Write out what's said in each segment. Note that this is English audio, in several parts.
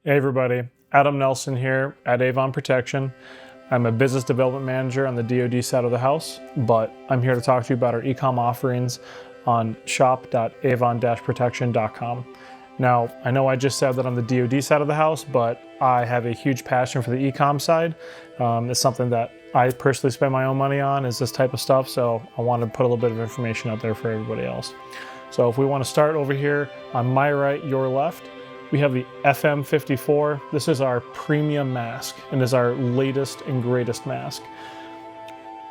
Hey everybody, Adam Nelson here at Avon Protection. I'm a business development manager on the DoD side of the house, but I'm here to talk to you about our e-com offerings on shop.avon-protection.com. Now, I know I just said that on the DoD side of the house, but I have a huge passion for the e-com side. It's something that I personally spend my own money on, is this type of stuff, so I want to put a little bit of information out there for everybody else. So if we want to start over here on my right, your left, we have the FM54. This is our premium mask and is our latest and greatest mask.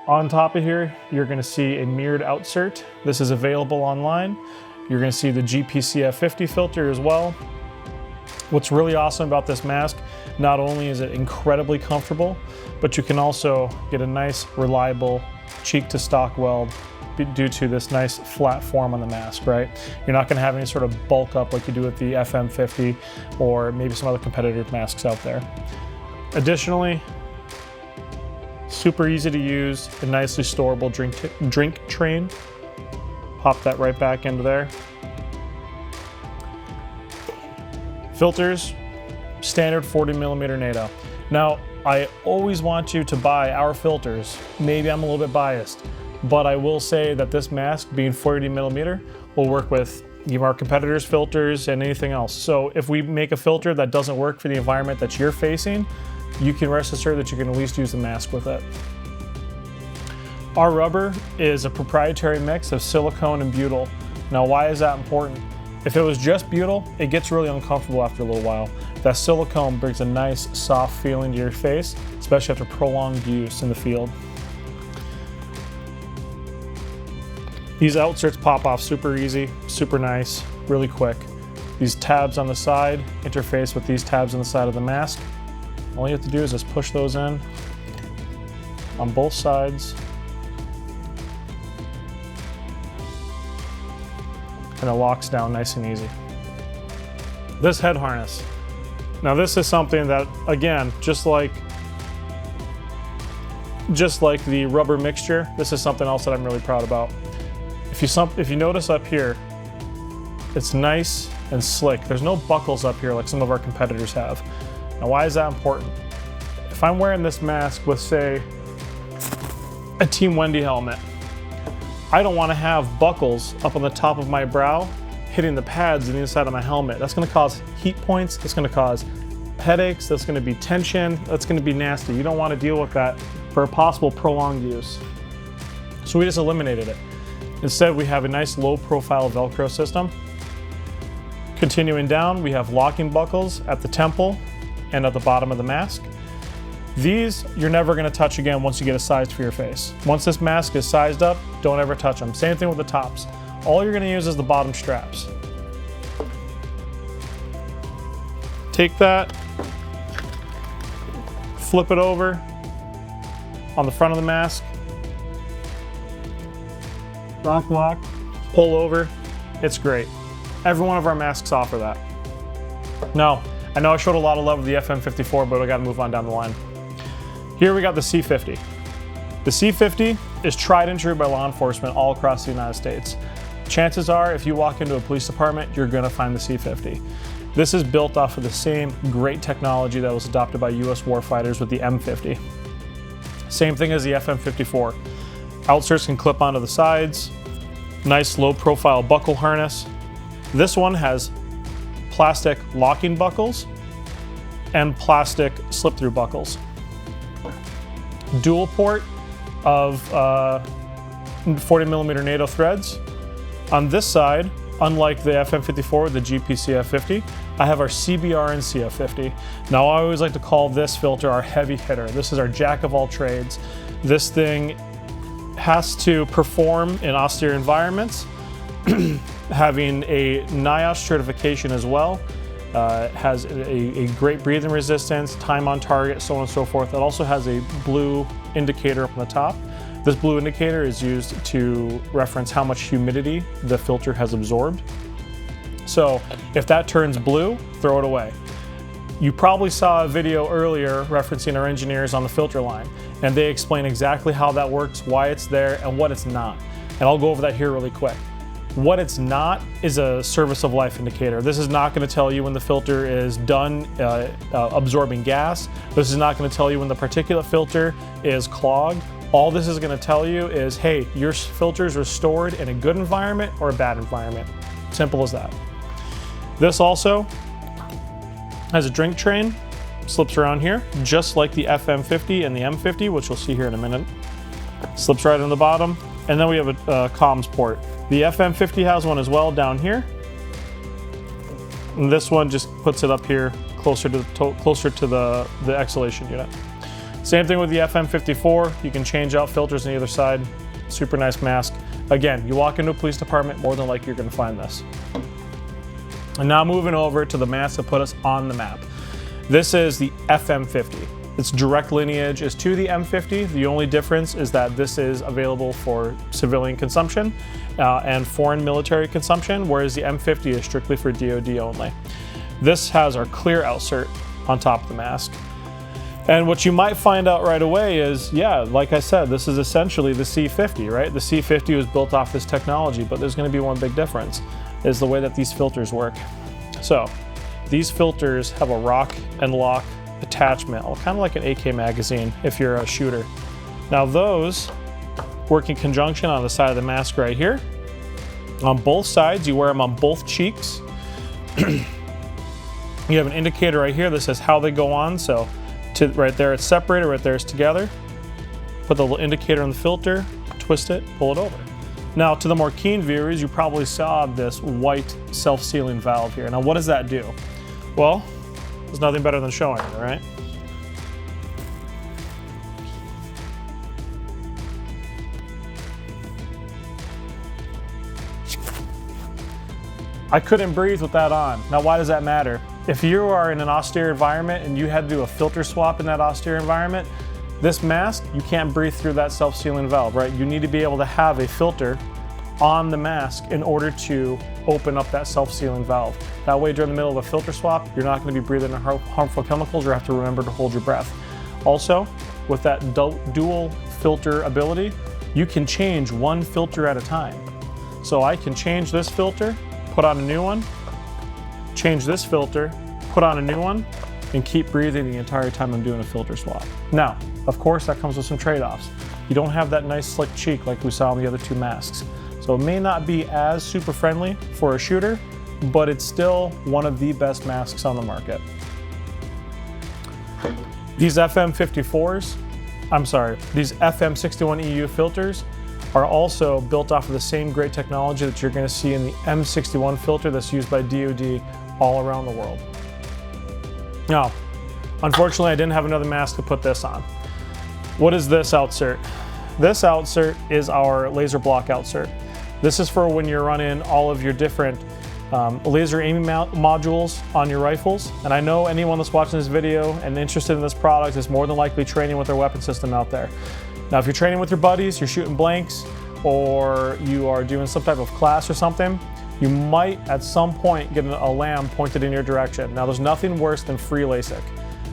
On top of here, you're going to see a mirrored outsert. This is available online. You're going to see the GPCF50 filter as well. What's really awesome about this mask, not only is it incredibly comfortable, but you can also get a nice, reliable cheek to stock weld due to this nice flat form on the mask, right? You're not going to have any sort of bulk up like you do with the FM50 or maybe some other competitor masks out there. Additionally, super easy to use, a nicely storable drink train. Pop that right back into there. Filters, standard 40mm NATO. Now, I always want you to buy our filters. Maybe I'm a little bit biased, but I will say that this mask, being 40mm, will work with our competitors' filters and anything else. So if we make a filter that doesn't work for the environment that you're facing, you can rest assured that you can at least use the mask with it. Our rubber is a proprietary mix of silicone and butyl. Now, why is that important? If it was just butyl, it gets really uncomfortable after a little while. That silicone brings a nice, soft feeling to your face, especially after prolonged use in the field. These outserts pop off super easy, super nice, really quick. These tabs on the side interface with these tabs on the side of the mask. All you have to do is just push those in on both sides. And it locks down nice and easy. This head harness. Now this is something that, again, just like the rubber mixture, this is something else that I'm really proud about. If you notice up here, it's nice and slick. There's no buckles up here like some of our competitors have. Now, why is that important? If I'm wearing this mask with, say, a Team Wendy helmet, I don't want to have buckles up on the top of my brow hitting the pads on the inside of my helmet. That's going to cause heat points. That's going to cause headaches. That's going to be tension. That's going to be nasty. You don't want to deal with that for a possible prolonged use. So we just eliminated it. Instead, we have a nice low-profile Velcro system. Continuing down, we have locking buckles at the temple and at the bottom of the mask. These, you're never going to touch again once you get it sized for your face. Once this mask is sized up, don't ever touch them. Same thing with the tops. All you're going to use is the bottom straps. Take that, flip it over on the front of the mask, lock, pull over. It's great. Every one of our masks offer that. Now, I know I showed a lot of love with the FM54, but I got to move on down the line. Here we got the C50. The C50 is tried and true by law enforcement all across the United States. Chances are, if you walk into a police department, you're going to find the C50. This is built off of the same great technology that was adopted by US warfighters with the M50. Same thing as the FM54. Outserts can clip onto the sides. Nice low-profile buckle harness. This one has plastic locking buckles and plastic slip-through buckles. Dual port of 40mm NATO threads. On this side, unlike the FM54 with the GPCF50, I have our CBR and CF50. Now, I always like to call this filter our heavy hitter. This is our jack of all trades. This thing has to perform in austere environments, having a NIOSH certification as well. Has a great breathing resistance, time on target, so on and so forth. It also has a blue indicator up on the top. This blue indicator is used to reference how much humidity the filter has absorbed. So if that turns blue, throw it away. You probably saw a video earlier referencing our engineers on the filter line, and they explain exactly how that works, why it's there, and what it's not. And I'll go over that here really quick. What it's not is a service of life indicator. This is not going to tell you when the filter is done absorbing gas. This is not going to tell you when the particulate filter is clogged. All this is going to tell you is, hey, your filters are stored in a good environment or a bad environment. Simple as that. This also has a drink train, slips around here, just like the FM50 and the M50, which you'll see here in a minute. Slips right on the bottom. And then we have a comms port. The FM50 has one as well down here. And this one just puts it up here closer to the exhalation unit. Same thing with the FM54. You can change out filters on either side. Super nice mask. Again, you walk into a police department, more than likely you're going to find this. And now moving over to the mask that put us on the map. This is the FM50. Its direct lineage is to the M50. The only difference is that this is available for civilian consumption and foreign military consumption, whereas the M50 is strictly for DoD only. This has our clear outsert on top of the mask. And what you might find out right away is, yeah, like I said, this is essentially the C50, right? The C50 was built off this technology, but there's going to be one big difference, is the way that these filters work. So these filters have a rock and lock attachment, kind of like an AK magazine if you're a shooter. Now those work in conjunction on the side of the mask right here. On both sides, you wear them on both cheeks. You have an indicator right here that says how they go on. So right there it's separated, right there it's together. Put the little indicator on the filter, twist it, pull it over. Now to the more keen viewers, you probably saw this white self-sealing valve here. Now what does that do? Well, there's nothing better than showing it, right? I couldn't breathe with that on. Now, why does that matter? If you are in an austere environment and you had to do a filter swap in that austere environment, this mask, you can't breathe through that self-sealing valve, right? You need to be able to have a filter on the mask in order to open up that self-sealing valve. That way, during the middle of a filter swap, you're not going to be breathing in harmful chemicals or have to remember to hold your breath. Also, with that dual filter ability, you can change one filter at a time. So I can change this filter, put on a new one, change this filter, put on a new one, and keep breathing the entire time I'm doing a filter swap. Now, of course, that comes with some trade-offs. You don't have that nice slick cheek like we saw on the other two masks. So it may not be as super friendly for a shooter, but it's still one of the best masks on the market. These FM54s, these FM61EU filters are also built off of the same great technology that you're going to see in the M61 filter that's used by DoD all around the world. Now, unfortunately, I didn't have another mask to put this on. What is this outsert? This outsert is our laser block outsert. This is for when you're running all of your different laser aiming modules on your rifles. And I know anyone that's watching this video and interested in this product is more than likely training with their weapon system out there. Now, if you're training with your buddies, you're shooting blanks, or you are doing some type of class or something, you might at some point get a lamb pointed in your direction. Now, there's nothing worse than free LASIK,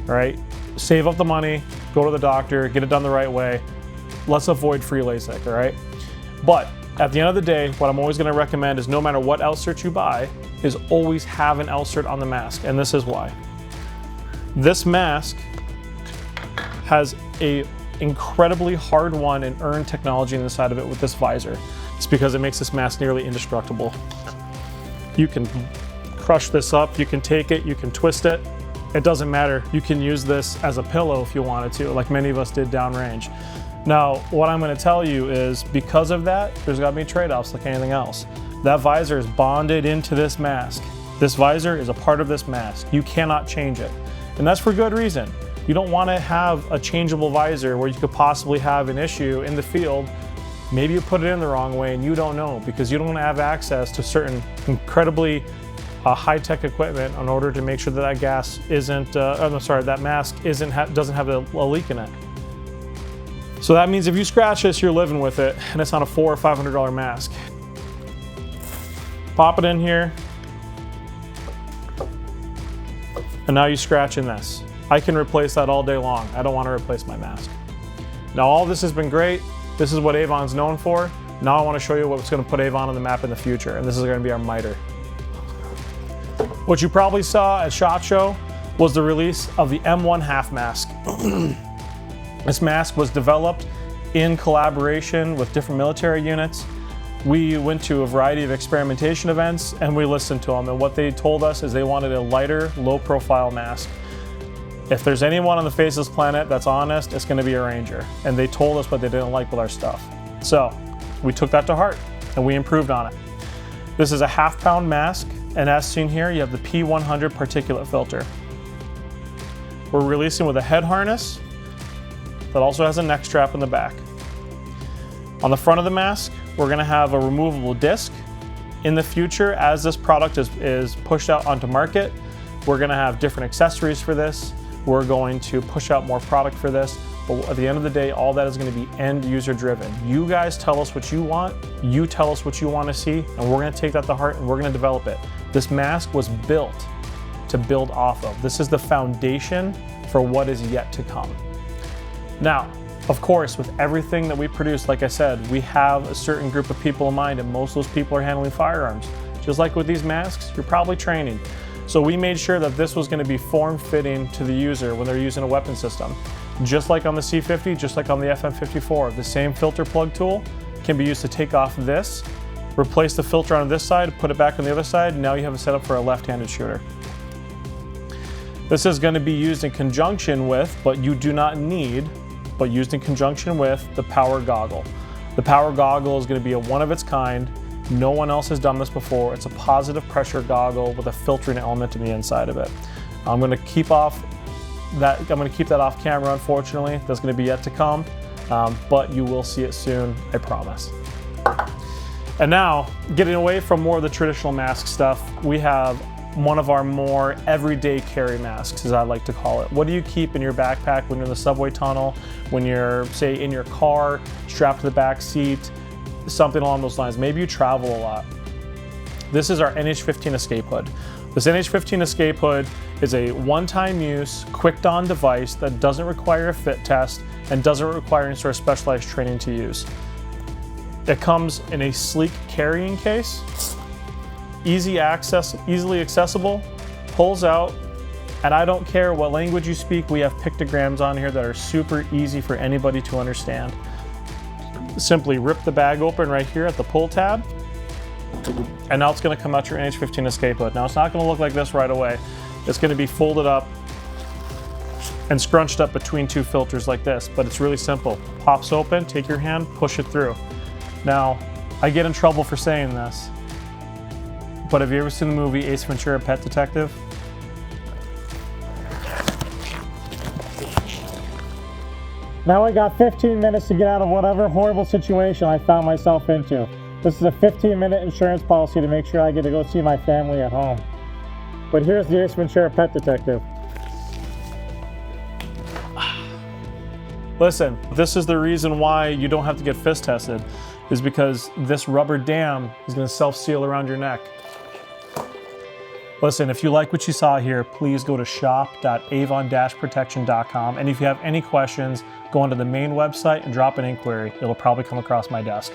all right? Save up the money, go to the doctor, get it done the right way. Let's avoid free LASIK, all right? But at the end of the day, what I'm always going to recommend is no matter what outsert you buy, is always have an outsert on the mask, and this is why. This mask has a incredibly hard-won and earned technology inside of it with this visor. It's because it makes this mask nearly indestructible. You can crush this up, you can take it, you can twist it. It doesn't matter. You can use this as a pillow if you wanted to, like many of us did downrange. Now, what I'm going to tell you is because of that, there's got to be trade-offs like anything else. That visor is bonded into this mask. This visor is a part of this mask. You cannot change it. And that's for good reason. You don't want to have a changeable visor where you could possibly have an issue in the field. Maybe you put it in the wrong way and you don't know because you don't have access to certain incredibly high-tech equipment in order to make sure that gas isn't, that mask doesn't have a leak in it. So that means if you scratch this, you're living with it, and it's on a $400 or $500 mask. Pop it in here, and now you scratch in this. I can replace that all day long. I don't want to replace my mask. Now all this has been great. This is what Avon's known for. Now I want to show you what's going to put Avon on the map in the future, and this is going to be our miter. What you probably saw at SHOT Show was the release of the M1 half mask. This mask was developed in collaboration with different military units. We went to a variety of experimentation events and we listened to them, and what they told us is they wanted a lighter, low-profile mask. If there's anyone on the face of this planet that's honest, it's going to be a Ranger, and they told us what they didn't like with our stuff. So we took that to heart and we improved on it. This is a half-pound mask, and as seen here, you have the P100 particulate filter. We're releasing with a head harness that also has a neck strap in the back. On the front of the mask, we're going to have a removable disc. In the future, as this product is pushed out onto market, we're going to have different accessories for this. We're going to push out more product for this. But at the end of the day, all that is going to be end user driven. You guys tell us what you want, you tell us what you want to see, and we're going to take that to heart and we're going to develop it. This mask was built to build off of. This is the foundation for what is yet to come. Now, of course, with everything that we produce, like I said, we have a certain group of people in mind, and most of those people are handling firearms. Just like with these masks, you're probably training. So we made sure that this was going to be form-fitting to the user when they're using a weapon system. Just like on the C50, just like on the FM54, the same filter plug tool can be used to take off this, replace the filter on this side, put it back on the other side, and now you have a setup for a left-handed shooter. This is going to be used in conjunction with, but you do not need, but used in conjunction with the power goggle. The power goggle is going to be a one of its kind. No one else has done this before. It's a positive pressure goggle with a filtering element in the inside of it. I'm going to keep that off camera, unfortunately. That's going to be yet to come, but you will see it soon, I promise. And now, getting away from more of the traditional mask stuff, we have one of our more everyday carry masks, as I like to call it. What do you keep in your backpack when you're in the subway tunnel, when you're, say, in your car, strapped to the back seat, something along those lines? Maybe you travel a lot. This is our NH15 escape hood. This NH15 escape hood is a one-time use, quick-on device that doesn't require a fit test and doesn't require any sort of specialized training to use. It comes in a sleek carrying case, easily accessible, pulls out, and I don't care what language you speak, we have pictograms on here that are super easy for anybody to understand. Simply rip the bag open right here at the pull tab, and now it's going to come out your NH15 escape hood. Now it's not going to look like this right away. It's going to be folded up and scrunched up between two filters like this, but it's really simple. Pops open, take your hand, push it through. Now, I get in trouble for saying this, but have you ever seen the movie Ace Ventura: Pet Detective? Now I got 15 minutes to get out of whatever horrible situation I found myself into. This is a 15-minute insurance policy to make sure I get to go see my family at home. But here's the Ace Ventura: Pet Detective. Listen, this is the reason why you don't have to get fist tested, is because this rubber dam is going to self-seal around your neck. Listen, if you like what you saw here, please go to shop.avon-protection.com, and if you have any questions, go onto the main website and drop an inquiry. It'll probably come across my desk.